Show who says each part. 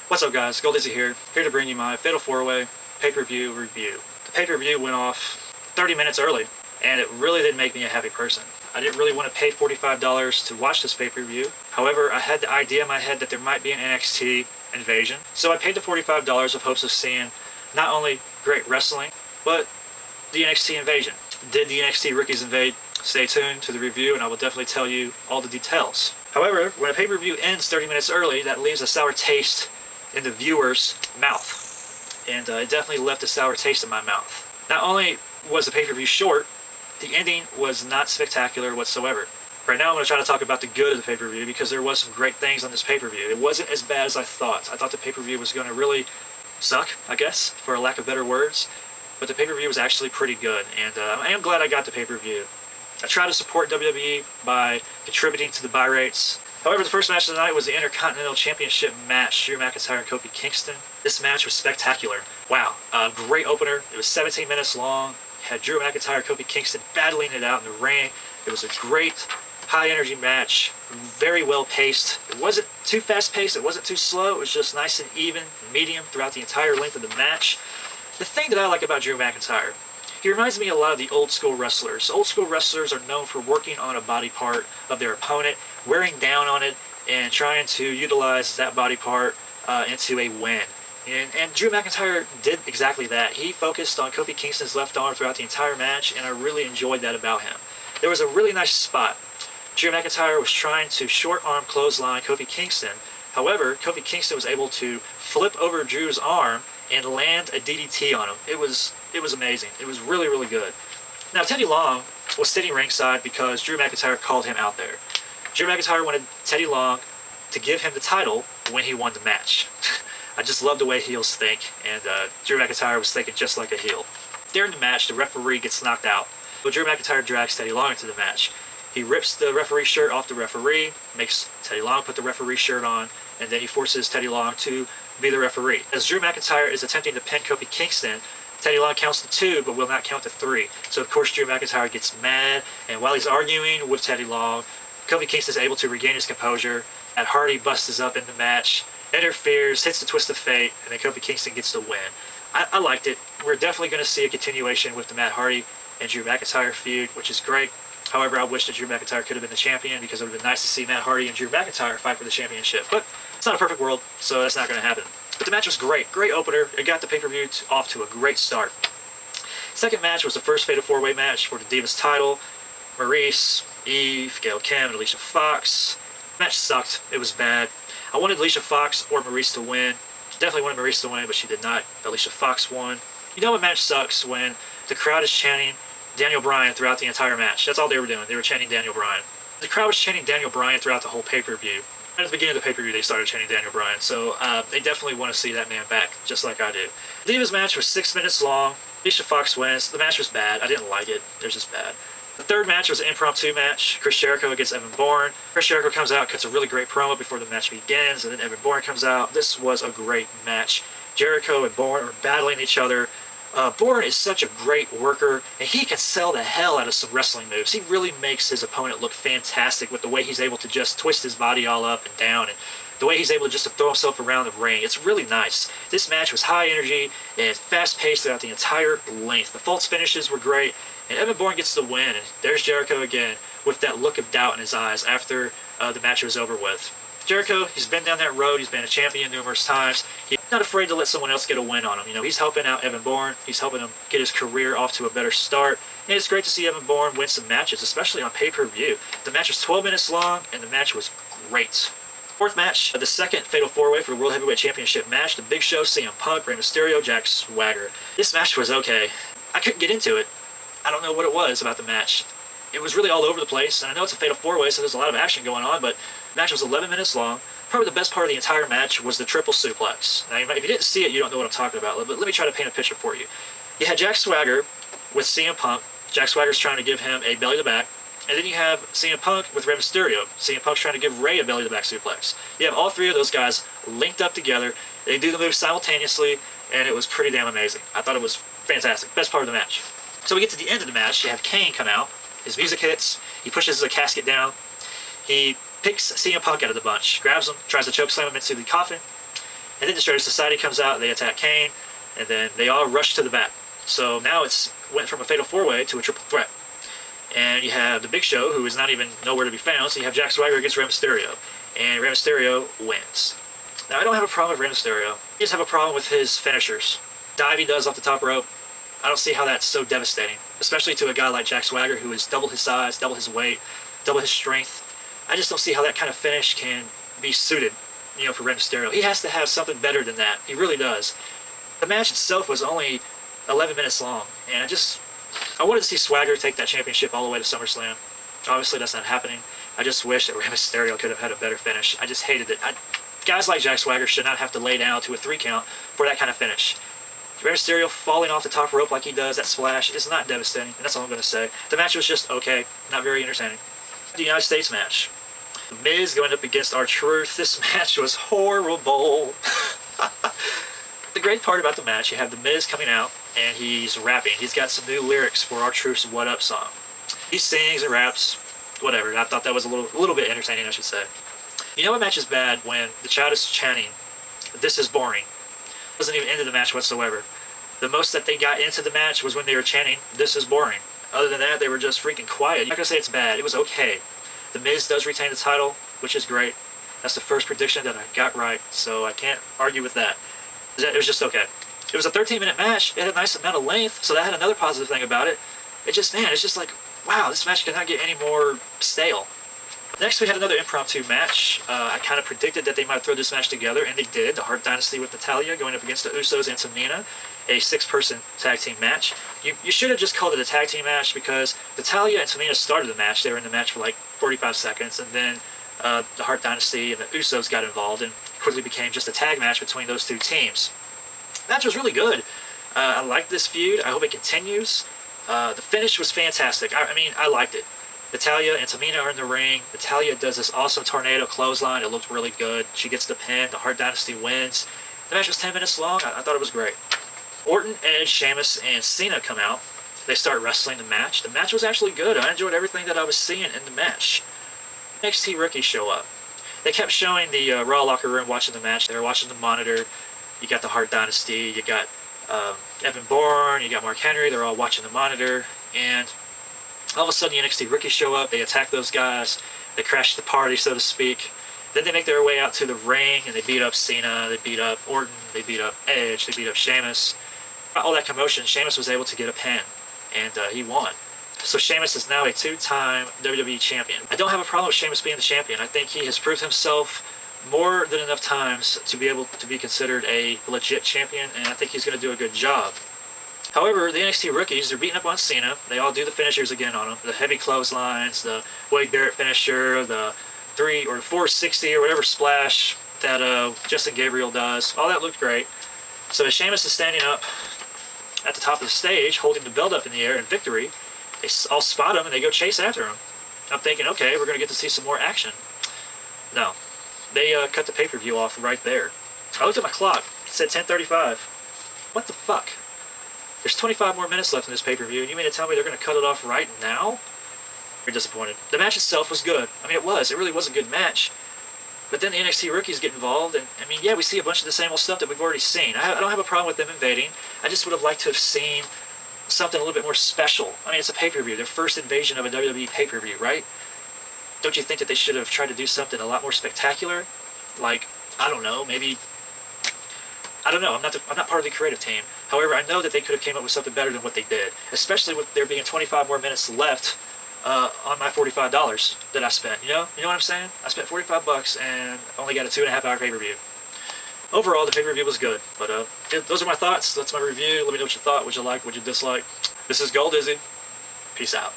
Speaker 1: What's up guys, Gold Dizzy here to bring you my Fatal 4-Way pay-per-view review. The pay-per-view went off 30 minutes early, and it really didn't make me a happy person. I didn't really want to pay $45 to watch this pay-per-view. However, I had the idea in my head that there might be an NXT invasion, so I paid the $45 with hopes of seeing not only great wrestling, but the NXT invasion. Did the NXT rookies invade? Stay tuned to the review and I will definitely tell you all the details. However, when a pay-per-view ends 30 minutes early, that leaves a sour taste in the viewer's mouth. And it definitely left a sour taste in my mouth. Not only was the pay-per-view short, the ending was not spectacular whatsoever. Right now I'm going to try to talk about the good of the pay-per-view because there was some great things on this pay-per-view. It wasn't as bad as I thought. I thought the pay-per-view was going to really suck, I guess, for a lack of better words. But the pay-per-view was actually pretty good, and I am glad I got the pay-per-view. I try to support WWE by contributing to the buy rates. However, the first match of the night was the Intercontinental Championship match, Drew McIntyre and Kofi Kingston. This match was spectacular. Wow, great opener. It was 17 minutes long. You had Drew McIntyre and Kofi Kingston battling it out in the ring. It was a great, high-energy match, very well-paced. It wasn't too fast-paced, it wasn't too slow. It was just nice and even, medium throughout the entire length of the match. The thing that I like about Drew McIntyre, he reminds me a lot of the old school wrestlers. Old school wrestlers are known for working on a body part of their opponent, wearing down on it, and trying to utilize that body part into a win. And Drew McIntyre did exactly that. He focused on Kofi Kingston's left arm throughout the entire match, and I really enjoyed that about him. There was a really nice spot. Drew McIntyre was trying to short arm clothesline Kofi Kingston. However, Kofi Kingston was able to flip over Drew's arm and land a DDT on him. It was amazing. It was really, really good. Now, Teddy Long was sitting ringside because Drew McIntyre called him out there. Drew McIntyre wanted Teddy Long to give him the title when he won the match. I just love the way heels think, and Drew McIntyre was thinking just like a heel. During the match, the referee gets knocked out, but Drew McIntyre drags Teddy Long into the match. He rips the referee shirt off the referee, makes Teddy Long put the referee shirt on, and then he forces Teddy Long to be the referee. As Drew McIntyre is attempting to pin Kofi Kingston, Teddy Long counts to 2 but will not count to 3. So of course Drew McIntyre gets mad, and while he's arguing with Teddy Long, Kofi Kingston is able to regain his composure. Matt Hardy busts up in the match, interferes, hits the twist of fate, and then Kofi Kingston gets the win. I liked it. We're definitely going to see a continuation with the Matt Hardy and Drew McIntyre feud, which is great. However, I wish that Drew McIntyre could have been the champion because it would have been nice to see Matt Hardy and Drew McIntyre fight for the championship. But it's not a perfect world, so that's not going to happen. But the match was great. Great opener. It got the pay-per-view off to a great start. Second match was the first Fatal 4-Way match for the Divas title. MARYSE, Eve, GAIL, and Alicia Fox. The match sucked. It was bad. I wanted Alicia Fox or MARYSE to win. Definitely wanted MARYSE to win, but she did not. Alicia Fox won. You know what match sucks? When the crowd is chanting Daniel Bryan throughout the entire match. That's all they were doing. They were chanting Daniel Bryan. The crowd was chanting Daniel Bryan throughout the whole pay-per-view. At the beginning of the pay-per-view, they started chanting Daniel Bryan, so they definitely want to see that man back, just like I do. The Divas match was 6 minutes long. Alicia Fox wins. The match was bad. I didn't like it. It was just bad. The third match was an impromptu match. Chris Jericho against Evan Bourne. Chris Jericho comes out, cuts a really great promo before the match begins, and then Evan Bourne comes out. This was a great match. Jericho and Bourne are battling each other. Bourne is such a great worker, and he can sell the hell out of some wrestling moves. He really makes his opponent look fantastic with the way he's able to just twist his body all up and down, and the way he's able just to throw himself around the ring. It's really nice. This match was high energy and fast-paced throughout the entire length. The false finishes were great, and Evan Bourne gets the win, and there's Jericho again with that look of doubt in his eyes after the match was over with. Jericho, he's been down that road. He's been a champion numerous times. He's not afraid to let someone else get a win on him. You know, he's helping out Evan Bourne. He's helping him get his career off to a better start. And it's great to see Evan Bourne win some matches, especially on pay-per-view. The match was 12 minutes long, and the match was great. Fourth match, the second Fatal 4-Way for the World Heavyweight Championship match. The Big Show, CM Punk, Rey Mysterio, Jack Swagger. This match was okay. I couldn't get into it. I don't know what it was about the match. It was really all over the place, and I know it's a Fatal 4-Way, so there's a lot of action going on, but the match was 11 minutes long. Probably the best part of the entire match was the triple suplex. Now, if you didn't see it, you don't know what I'm talking about, but let me try to paint a picture for you. You had Jack Swagger with CM Punk. Jack Swagger's trying to give him a belly-to-back. And then you have CM Punk with Rey Mysterio. CM Punk's trying to give Rey a belly-to-back suplex. You have all three of those guys linked up together. They do the move simultaneously, and it was pretty damn amazing. I thought it was fantastic. Best part of the match. So we get to the end of the match. You have Kane come out. His music hits. He pushes the casket down. He picks CM Punk out of the bunch, grabs him, tries to chokeslam him into the coffin. And then Destroyer Society comes out, they attack Kane, and then they all rush to the back. So now it's went from a fatal 4-way to a triple threat. And you have the Big Show, who is not even nowhere to be found, so you have Jack Swagger against Rey Mysterio. And Rey Mysterio wins. Now, I don't have a problem with Rey Mysterio. I just have a problem with his finishers. Dive he does off the top rope, I don't see how that's so devastating, especially to a guy like Jack Swagger, who is double his size, double his weight, double his strength. I just don't see how that kind of finish can be suited, for Rey Mysterio. He has to have something better than that. He really does. The match itself was only 11 minutes long, and I wanted to see Swagger take that championship all the way to SummerSlam. Obviously, that's not happening. I just wish that Rey Mysterio could have had a better finish. I just hated it. Guys like Jack Swagger should not have to lay down to a 3 count for that kind of finish. Rey Mysterio falling off the top rope like he does, that splash, is not devastating, and that's all I'm going to say. The match was just okay, not very entertaining. The United States match. The Miz going up against R-Truth. This match was horrible. The great part about the match, you have the Miz coming out, and he's rapping. He's got some new lyrics for R-Truth's What Up song. He sings and raps, whatever. I thought that was a little bit entertaining, I should say. You know a match is bad when the crowd is chanting, "This is boring." It wasn't even into the match whatsoever. The most that they got into the match was when they were chanting, "This is boring." Other than that, they were just freaking quiet. I'm not going to say it's bad. It was okay. The Miz does retain the title, which is great. That's the first prediction that I got right, so I can't argue with that. It was just okay. It was a 13-minute match. It had a nice amount of length, so that had another positive thing about it. It's just like, wow, this match cannot get any more stale. Next, we had another impromptu match. I kind of predicted that they might throw this match together, and they did. The Hart Dynasty with Natalya going up against the Usos and Tamina, a 6-person tag team match. You should have just called it a tag team match because Natalya and Tamina started the match. They were in the match for like 45 seconds, and then the Hart Dynasty and the Usos got involved and quickly became just a tag match between those two teams. The match was really good. I liked this feud. I hope it continues. The finish was fantastic. I liked it. Natalya and Tamina are in the ring. Natalya does this awesome tornado clothesline. It looked really good. She gets the pin. The Hart Dynasty wins. The match was 10 minutes long. I thought it was great. Orton, Edge, Sheamus, and Cena come out. They start wrestling the match. The match was actually good. I enjoyed everything that I was seeing in the match. NXT rookies show up. They kept showing the Raw locker room watching the match. They were watching the monitor. You got the Hart Dynasty. You got Evan Bourne. You got Mark Henry. They're all watching the monitor. And all of a sudden, the NXT rookies show up. They attack those guys. They crash the party, so to speak. Then they make their way out to the ring, and they beat up Cena. They beat up Orton. They beat up Edge. They beat up Sheamus. All that commotion, Sheamus was able to get a pin, and he won. So Sheamus is now a 2-time WWE champion. I don't have a problem with Sheamus being the champion. I think he has proved himself more than enough times to be able to be considered a legit champion, and I think he's going to do a good job. However, the NXT rookies, they're beating up on Cena. They all do the finishers again on him. The heavy clotheslines, the Wade Barrett finisher, the 3 or 460 or whatever splash that Justin Gabriel does. All that looked great. So as Sheamus is standing up at the top of the stage, holding the belt up in the air in victory, they all spot him and they go chase after him. I'm thinking, okay, we're going to get to see some more action. No. They cut the pay-per-view off right there. I looked at my clock. It said 10:35. What the fuck? There's 25 more minutes left in this pay-per-view, and you mean to tell me they're going to cut it off right now? Very disappointed. The match itself was good. It was. It really was a good match. But then the NXT rookies get involved, and yeah, we see a bunch of the same old stuff that we've already seen. I don't have a problem with them invading. I just would have liked to have seen something a little bit more special. It's a pay-per-view. Their first invasion of a WWE pay-per-view, right? Don't you think that they should have tried to do something a lot more spectacular? Like, I don't know, maybe... I don't know. I'm not part of the creative team. However, I know that they could have came up with something better than what they did, especially with there being 25 more minutes left on my $45 that I spent. You know what I'm saying? I spent $45 and only got a 2.5-hour pay-per-view. Overall, the pay-per-view was good, but those are my thoughts. That's my review. Let me know what you thought. Would you like? Would you dislike? This is Gold Dizzy. Peace out.